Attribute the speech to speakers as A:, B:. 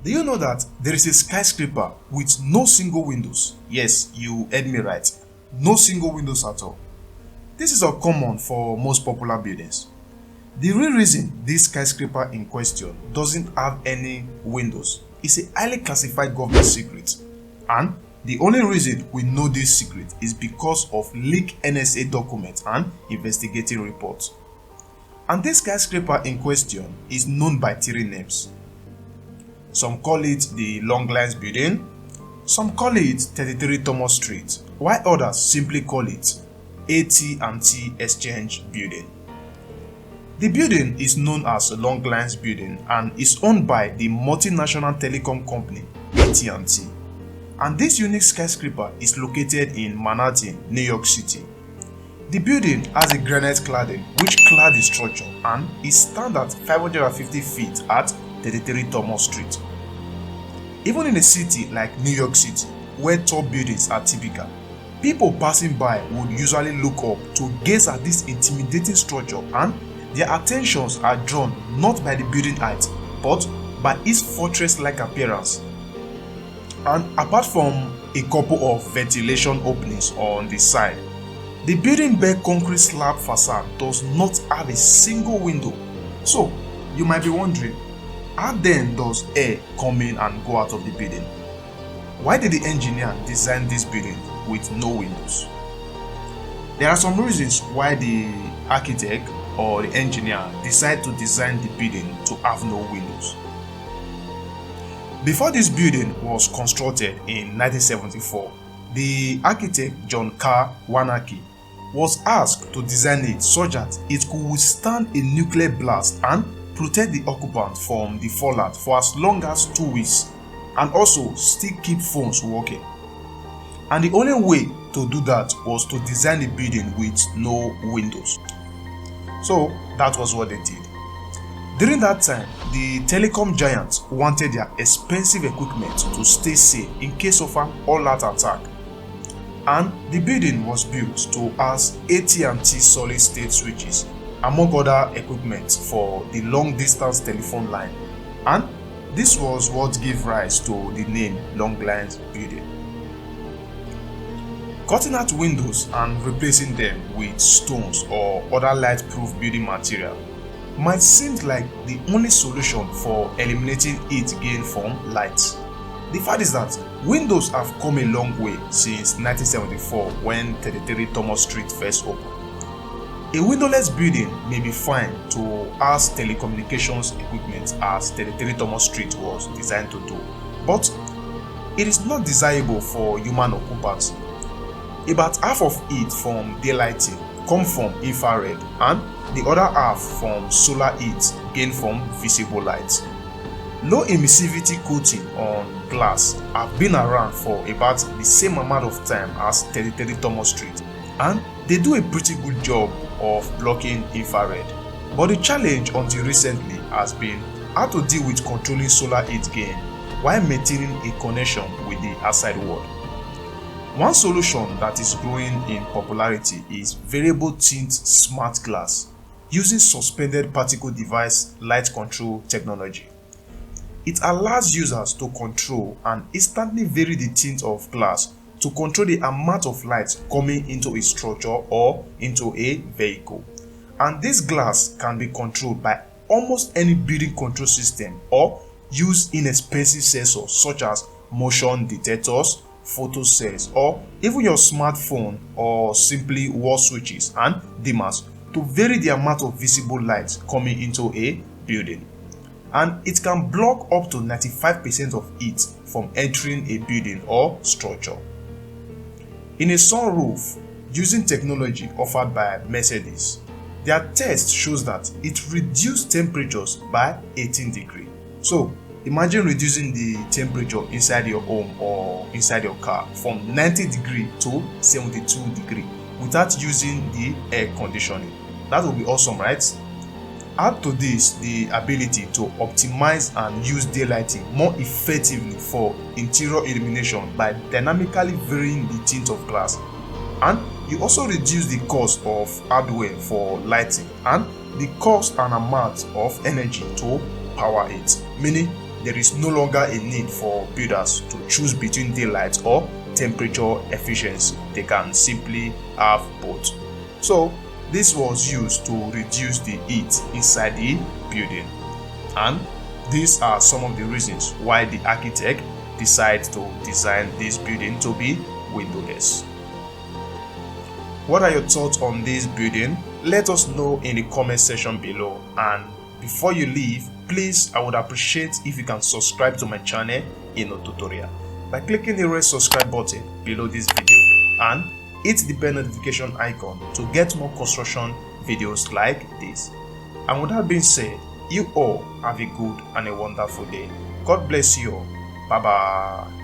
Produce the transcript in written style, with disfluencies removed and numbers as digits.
A: Do you know that there is a skyscraper with no single windows? Yes, you heard me right. No single windows at all. This is uncommon for most popular buildings. The real reason this skyscraper in question doesn't have any windows is a highly classified government secret, and the only reason we know this secret is because of leaked NSA documents and investigative reports. And this skyscraper in question is known by three names. Some call it the Long Lines Building, some call it 33 Thomas Street, while others simply call it AT&T Exchange Building. The building is known as Long Lines Building and is owned by the multinational telecom company AT&T. And this unique skyscraper is located in Manhattan, New York City. The building has a granite cladding which clad the structure and is stands at 550 feet at 33 Thomas Street. Even in a city like New York City, where tall buildings are typical, people passing by would usually look up to gaze at this intimidating structure, and their attentions are drawn not by the building height but by its fortress-like appearance. And apart from a couple of ventilation openings on the side, the building bare concrete slab facade does not have a single window. So you might be wondering, how then does air come in and go out of the building? Why did the engineer design this building with no windows? There are some reasons why the architect or the engineer decided to design the building to have no windows. Before this building was constructed in 1974, the architect John Carr Warnke was asked to design it such that it could withstand a nuclear blast and protect the occupant from the fallout for as long as 2 weeks, and also still keep phones working. And the only way to do that was to design a building with no windows. So that was what they did. During that time, the telecom giants wanted their expensive equipment to stay safe in case of an all-out attack. And the building was built to house AT&T solid-state switches, among other equipment for the long-distance telephone line. And this was what gave rise to the name Long Lines Building. Cutting out windows and replacing them with stones or other light-proof building material might seem like the only solution for eliminating heat gained from light. The fact is that windows have come a long way since 1974 when 33 Thomas Street first opened. A windowless building may be fine to house telecommunications equipment as 33 Thomas Street was designed to do, but it is not desirable for human occupants. About half of it from daylighting come from infrared and the other half from solar heat gained from visible light. Low emissivity coating on glass have been around for about the same amount of time as 33 Thomas Street, and they do a pretty good job of blocking infrared. But the challenge until recently has been how to deal with controlling solar heat gain while maintaining a connection with the outside world. One solution that is growing in popularity is variable tint smart glass using suspended particle device light control technology. It allows users to control and instantly vary the tint of glass to control the amount of light coming into a structure or into a vehicle. And this glass can be controlled by almost any building control system or use inexpensive sensors such as motion detectors, photo cells, or even your smartphone, or simply wall switches and dimmers to vary the amount of visible light coming into a building. And it can block up to 95% of heat from entering a building or structure. In a sunroof, using technology offered by Mercedes, their test shows that it reduced temperatures by 18 degrees. So imagine reducing the temperature inside your home or inside your car from 90 degrees to 72 degrees without using the air conditioning. That would be awesome, right? Add to this the ability to optimize and use daylighting more effectively for interior illumination by dynamically varying the tint of glass. And you also reduce the cost of hardware for lighting and the cost and amount of energy to power it, meaning there is no longer a need for builders to choose between daylight or temperature efficiency. They can simply have both. So this was used to reduce the heat inside the building, and these are some of the reasons why the architect decided to design this building to be windowless. What are your thoughts on this building? Let us know in the comment section below, and before you leave, please, I would appreciate if you can subscribe to my channel InnoTutorial by clicking the red subscribe button below this video and hit the bell notification icon to get more construction videos like this. And with that being said, you all have a good and a wonderful day. God bless you all. Bye bye.